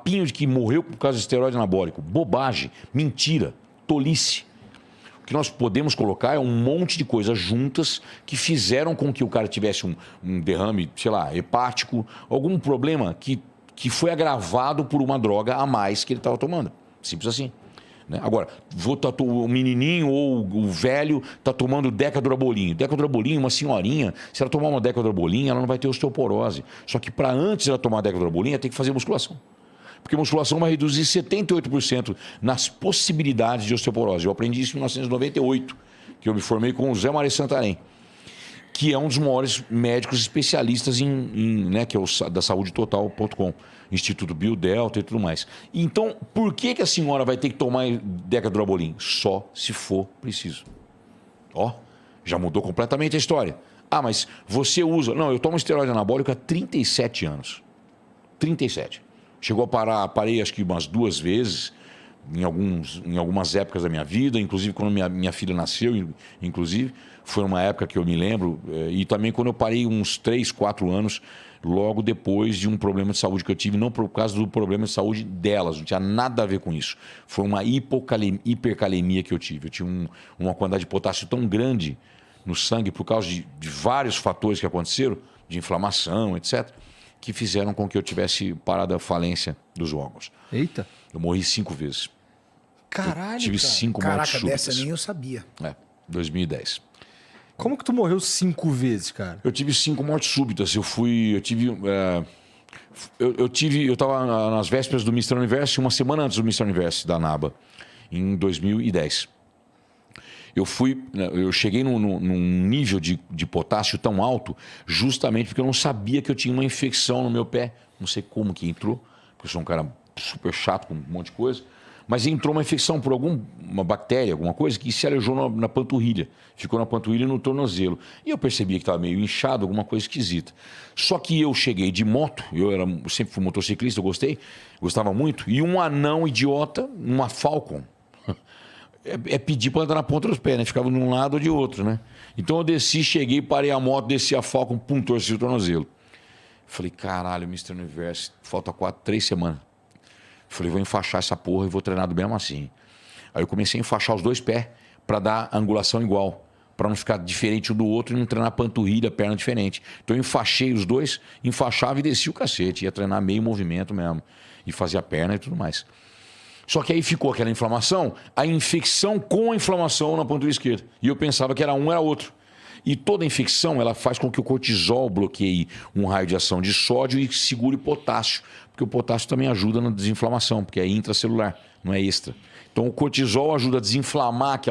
papinho de que morreu por causa de esteroide anabólico. Bobagem, mentira, tolice. O que nós podemos colocar é um monte de coisas juntas que fizeram com que o cara tivesse um derrame, sei lá, hepático, algum problema que foi agravado por uma droga a mais que ele estava tomando. Simples assim. Né? Agora, o menininho ou o velho está tomando decadurabolinho. Decadurabolinho, uma senhorinha, se ela tomar uma decadurabolinho, ela não vai ter osteoporose. Só que para antes ela tomar decadurabolinho, ela tem que fazer musculação. Porque a musculação vai reduzir 78% nas possibilidades de osteoporose. Eu aprendi isso em 1998, que eu me formei com o Zé Maria Santarém, que é um dos maiores médicos especialistas né, que é o da saudetotal.com, Instituto Biodelta e tudo mais. Então, por que a senhora vai ter que tomar decadurabolim? Só se for preciso. Ó, já mudou completamente a história. Ah, mas você usa... Não, eu tomo esteroide anabólico há 37 anos. 37. Chegou a parar, parei acho que umas 2 vezes, em algumas épocas da minha vida, inclusive quando minha filha nasceu, inclusive, foi uma época que eu me lembro, e também quando eu parei uns 3, 4 anos, logo depois de um problema de saúde que eu tive, não por causa do problema de saúde delas, não tinha nada a ver com isso. Foi uma hipercalemia que eu tive. Eu tinha uma quantidade de potássio tão grande no sangue por causa de vários fatores que aconteceram, de inflamação, etc., que fizeram com que eu tivesse parado a falência dos órgãos. Eita. Eu morri 5 vezes. Caralho, eu tive 5 mortes súbitas. Caraca, dessa nem eu sabia. 2010. Como que tu morreu 5 vezes, cara? Eu tive 5 mortes súbitas. Eu estava nas vésperas do Mr. Universo, uma semana antes do Mr. Universo da NABA, em 2010. Eu cheguei num nível de potássio tão alto justamente porque eu não sabia que eu tinha uma infecção no meu pé. Não sei como que entrou, porque eu sou um cara super chato com um monte de coisa. Mas entrou uma infecção por uma bactéria, alguma coisa, que se alojou na panturrilha. Ficou na panturrilha e no tornozelo. E eu percebi que estava meio inchado, alguma coisa esquisita. Só que eu cheguei de moto, eu sempre fui motociclista, eu gostava muito, e um anão idiota, uma Falcon, é pedir para andar na ponta dos pés, né? Ficava de um lado ou de outro, né? Então eu desci, cheguei, parei a moto, desci a Falcon, pum, torci o tornozelo. Falei, caralho, Mr. Universo, falta 3 semanas. Falei, vou enfaixar essa porra e vou treinar do mesmo assim. Aí eu comecei a enfaixar os 2 pés para dar angulação igual, para não ficar diferente um do outro e não treinar panturrilha, perna diferente. Então eu enfaixei os 2, enfaixava e descia o cacete, ia treinar meio movimento mesmo, e fazia perna e tudo mais. Só que aí ficou aquela inflamação, a infecção com a inflamação na panturrilha esquerda. E eu pensava que era um, era outro. E toda infecção, ela faz com que o cortisol bloqueie um raio de ação de sódio e segure potássio. Porque o potássio também ajuda na desinflamação, porque é intracelular, não é extra. Então o cortisol ajuda a desinflamar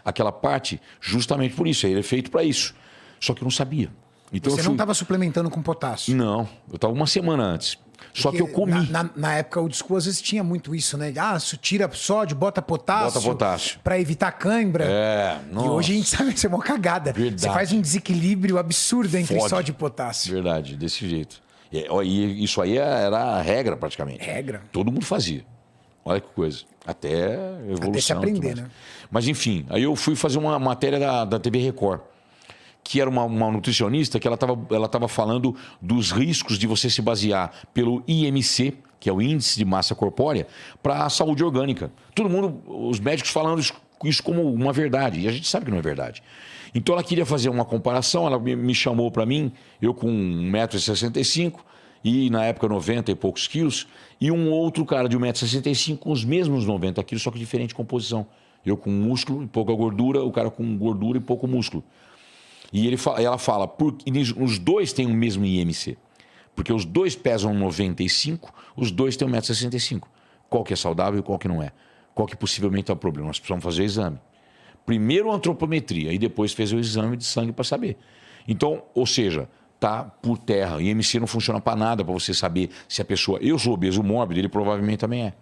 aquela parte justamente por isso. Ele é feito para isso. Só que eu não sabia. Então Você não estava suplementando com potássio? Não, eu estava uma semana antes. Só que eu comi. Na época, o disco às vezes tinha muito isso, né? Ah, tira sódio, bota potássio. Bota potássio. Pra evitar cãibra. Nossa. E hoje a gente sabe que isso é uma cagada. Verdade. Você faz um desequilíbrio absurdo entre sódio e potássio. Verdade, desse jeito. E isso aí era a regra, praticamente. Regra. Todo mundo fazia. Olha que coisa. Até evolução. Até se aprender, né? Mas enfim, aí eu fui fazer uma matéria da TV Record, que era uma nutricionista que ela estava falando dos riscos de você se basear pelo IMC, que é o Índice de Massa Corpórea, para a saúde orgânica. Todo mundo, os médicos falando isso como uma verdade, e a gente sabe que não é verdade. Então ela queria fazer uma comparação, ela me chamou para mim, eu com 1,65 m, e na época 90 e poucos quilos, e um outro cara de 1,65 m com os mesmos 90 quilos, só que diferente composição. Eu com músculo e pouca gordura, o cara com gordura e pouco músculo. E ela fala, os 2 têm o mesmo IMC. Porque os 2 pesam 95, os 2 têm 1,65 m. Qual que é saudável e qual que não é? Qual que possivelmente é o problema? Nós precisamos fazer o exame. Primeiro a antropometria e depois fez o exame de sangue para saber. Então, ou seja, tá por terra. O IMC não funciona para nada para você saber se a pessoa... Eu sou obeso mórbido, ele provavelmente também é.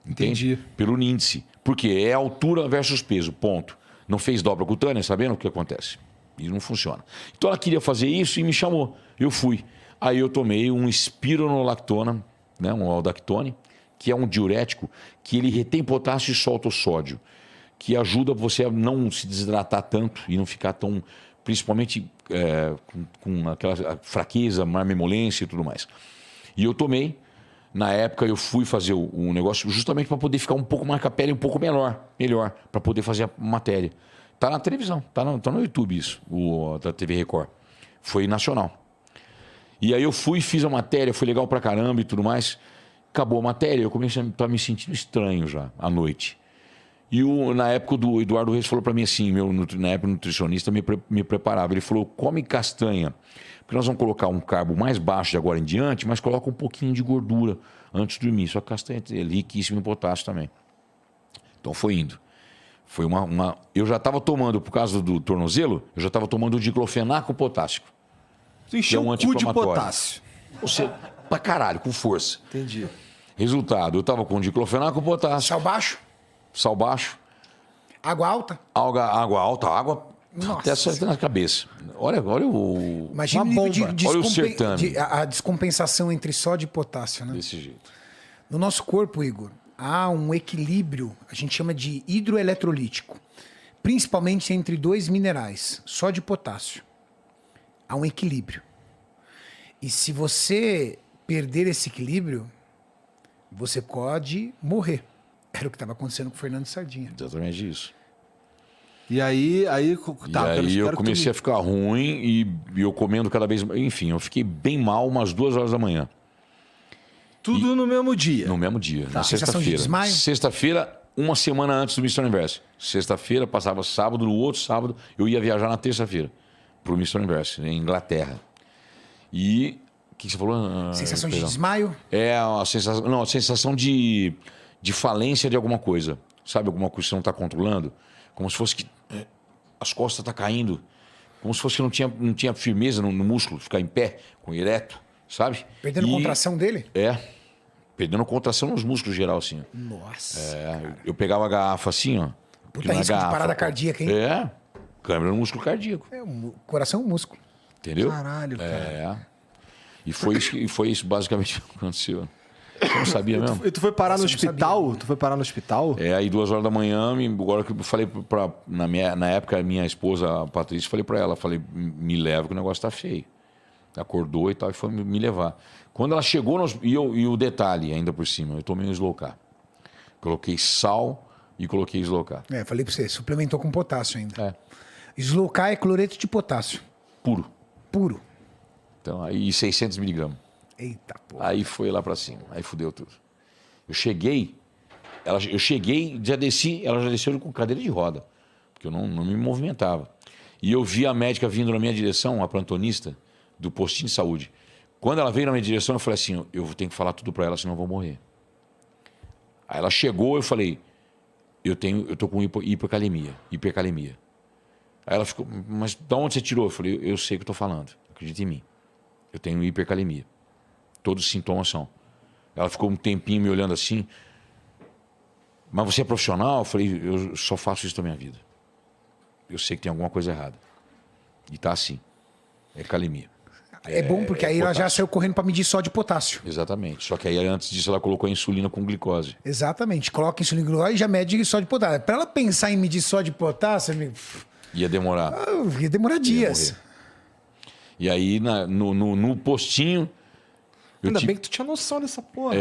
Entende? Entendi. Pelo índice. Porque é altura versus peso, ponto. Não fez dobra cutânea, sabendo o que acontece? E não funciona. Então ela queria fazer isso e me chamou. Eu fui. Aí eu tomei um espironolactona, né, um aldactone, que é um diurético que ele retém potássio e solta o sódio, que ajuda você a não se desidratar tanto e não ficar tão, principalmente com aquela fraqueza, marmemolência e tudo mais. E eu tomei. Na época eu fui fazer o negócio justamente para poder ficar um pouco mais com a pele um pouco melhor para poder fazer a matéria. Tá na televisão, tá no YouTube isso, da TV Record. Foi nacional. E aí eu fui, fiz a matéria, foi legal pra caramba e tudo mais. Acabou a matéria, eu comecei a estar me sentindo estranho já, à noite. E na época do Eduardo Reis falou pra mim assim, na época o nutricionista me preparava. Ele falou, come castanha, porque nós vamos colocar um carbo mais baixo de agora em diante, mas coloca um pouquinho de gordura antes de dormir. Só que castanha é riquíssima em potássio também. Então foi indo. Foi eu já estava tomando, por causa do tornozelo, eu já estava tomando o diclofenaco potássico. Tu encheu um o cu de anti-inflamatório. potássio. Você, pra caralho, com força. Entendi. Resultado, eu tava com diclofenaco, potássio, Sal baixo, sal baixo, água alta. água alta, água Nossa. até acerta na cabeça. Olha o... Imagina Uma o nível bomba. Olha o certame. a descompensação entre sódio e potássio, né? Desse jeito. No nosso corpo, Igor, há um equilíbrio, a gente chama de hidroeletrolítico, principalmente entre dois minerais, sódio e potássio. Há um equilíbrio. E se você perder esse equilíbrio, você pode morrer. Era o que estava acontecendo com o Fernando Sardinha. Exatamente isso. E aí E aí eu comecei a ficar ruim e eu comendo cada vez mais. Enfim, eu fiquei bem mal umas 2 horas da manhã. Tudo no mesmo dia. No mesmo dia, na Sensação de sexta-feira. desmaio? Sexta-feira, uma semana antes do Mr. Universo. Sexta-feira, passava sábado, no outro sábado, eu ia viajar na terça-feira pro Mr. Universo, em Inglaterra. E. O que você falou? Sensação de Perdão. desmaio? É a sensação. Não, a sensação de falência de alguma coisa. Sabe, alguma coisa que você não está controlando? Como se fosse que as costas estão caindo. Como se fosse que não tinha firmeza no músculo, ficar em pé, com ereto, sabe? Perdendo E- contração dele? É. Perdendo contração nos músculos geral, assim. Ó. Nossa. Eu pegava a garrafa assim, ó. porque não é risco de parada pô. cardíaca, hein? É. Câmera no músculo cardíaco. O coração é um músculo. Entendeu? Caralho, cara. É. E foi isso basicamente que aconteceu. Você não sabia mesmo? E tu foi parar no Você não hospital? Tu foi parar no hospital? É, aí 2 horas da manhã, agora que eu falei na época, a minha esposa, a Patrícia, falei pra ela, falei, me leva que o negócio tá feio. Acordou e tal, e foi me levar. Quando ela chegou, e o detalhe ainda por cima, eu tomei um Slowcar. Coloquei sal e coloquei Slowcar. Falei pra você, suplementou com potássio ainda. É, Slowcar é cloreto de potássio, puro. puro. Então, aí 600 miligramas. Eita, pô. Aí foi lá pra cima, aí fudeu tudo. Eu cheguei, já desci, ela já desceu com cadeira de roda, porque eu não me movimentava. E eu vi a médica vindo na minha direção, a plantonista do postinho de saúde. Quando ela veio na minha direção, eu falei assim, eu tenho que falar tudo pra ela, senão eu vou morrer. Aí ela chegou, eu falei, eu tô com hipercalemia. Aí ela ficou, mas de onde você tirou? Eu falei, eu sei o que eu tô falando, acredita em mim. Eu tenho hipercalemia. Todos os sintomas são. Ela ficou um tempinho me olhando assim. Mas você é profissional? Eu falei, eu só faço isso na minha vida. Eu sei que tem alguma coisa errada. E tá assim. É calemia. É bom porque aí ela já potássio. saiu correndo pra medir só de potássio. Exatamente. Só que aí antes disso ela colocou a insulina com glicose. Exatamente. Coloca insulina glicose e já mede só de potássio. Pra ela pensar em medir só de potássio, amigo, Ia demorar. ia demorar dias. morrer. E aí no postinho. Ainda bem que tu tinha noção dessa porra.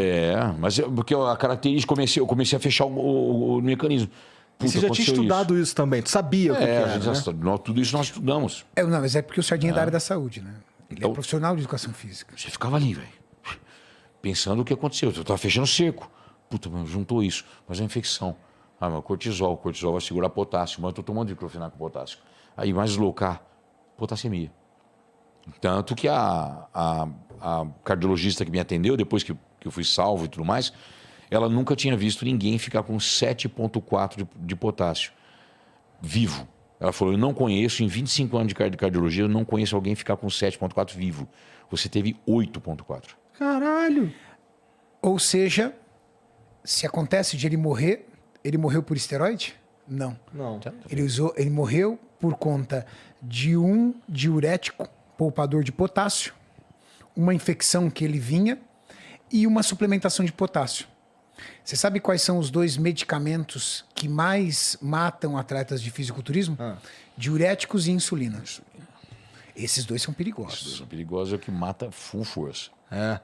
Mas porque a característica, eu comecei a fechar o mecanismo. E você já tinha aconteceu estudado isso também. Tu sabia o que, que A era, gente né? tudo isso nós estudamos. Não, mas é porque o Sardinha é da área da saúde, né? Ele Então- é profissional de educação física. Você ficava ali, velho. Pensando o que aconteceu. Eu tava fechando cerco. Puta, mas juntou isso. Mas é infecção. Mas cortisol. Cortisol vai segurar potássio. Mas eu tô tomando diclofenaco com potássio. Aí mais Slowcar. Potassemia. Tanto que a cardiologista que me atendeu, depois que eu fui salvo e tudo mais, ela nunca tinha visto ninguém ficar com 7,4 de potássio. Vivo. Ela falou, eu não conheço, em 25 anos de cardiologia, eu não conheço alguém ficar com 7,4 vivo. Você teve 8,4. Caralho. Ou seja, se acontece de ele morreu por esteroide? Não. Não. Ele morreu por conta de um diurético poupador de potássio, uma infecção que ele vinha e uma suplementação de potássio. Você sabe quais são os 2 medicamentos que mais matam atletas de fisiculturismo? Diuréticos e insulina. Esses 2 são perigosos. São perigosos, é o que mata full força. É.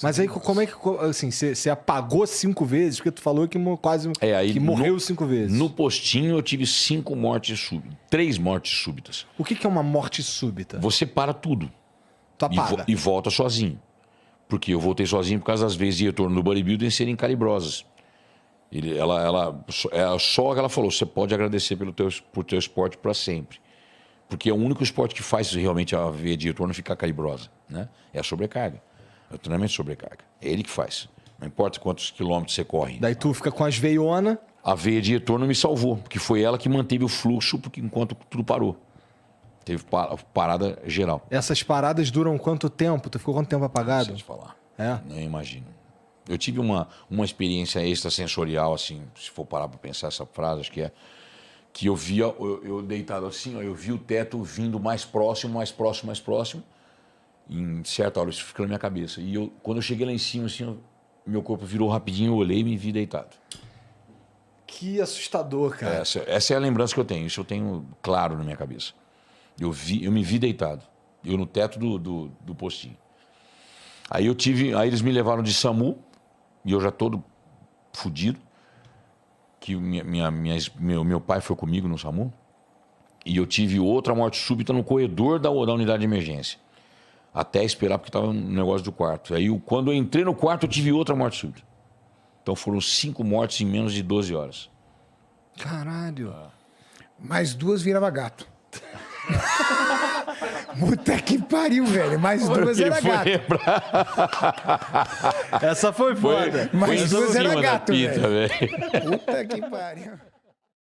Mas aí como é que, assim, você apagou 5 vezes? Porque tu falou que quase que morreu 5 vezes. No postinho eu tive 5 mortes súbitas. 3 mortes súbitas. O que é uma morte súbita? Você para tudo. Tu apaga. E volta sozinho. Porque eu voltei sozinho por causa das vezes de retorno no bodybuilding serem calibrosas. Só que ela falou, você pode agradecer por teu esporte para sempre. Porque é o único esporte que faz realmente a veia de retorno ficar calibrosa, né? É a sobrecarga. É o treinamento de sobrecarga. É ele que faz. Não importa quantos quilômetros você corre. Daí tu fica com as veionas. A veia de retorno me salvou, porque foi ela que manteve o fluxo enquanto tudo parou. Teve parada geral. Essas paradas duram quanto tempo? Tu ficou quanto tempo apagado? Não sei te falar. É? Nem imagino. Eu tive uma experiência extrasensorial, assim, se for parar para pensar essa frase, acho que é que eu via, eu deitado assim, ó, eu vi o teto vindo mais próximo, mais próximo, mais próximo. E em certa hora isso fica na minha cabeça. E quando eu cheguei lá em cima, assim, meu corpo virou rapidinho, eu olhei e me vi deitado. Que assustador, cara. Essa é a lembrança que eu tenho. Isso eu tenho claro na minha cabeça. Eu me vi deitado. Eu no teto do postinho. Aí eles me levaram de SAMU, e eu já todo fudido. Que meu pai foi comigo no SAMU. E eu tive outra morte súbita no corredor da unidade de emergência. Até esperar, porque estava no negócio do quarto. Aí, quando eu entrei no quarto, eu tive outra morte súbita. Então foram 5 mortes em menos de 12 horas. Caralho. Mais 2 virava gato. Puta que pariu, velho. Mais 2 era gato. Essa foi foda. Mais 2 era cima da gato, pita, velho. velho. Puta que pariu.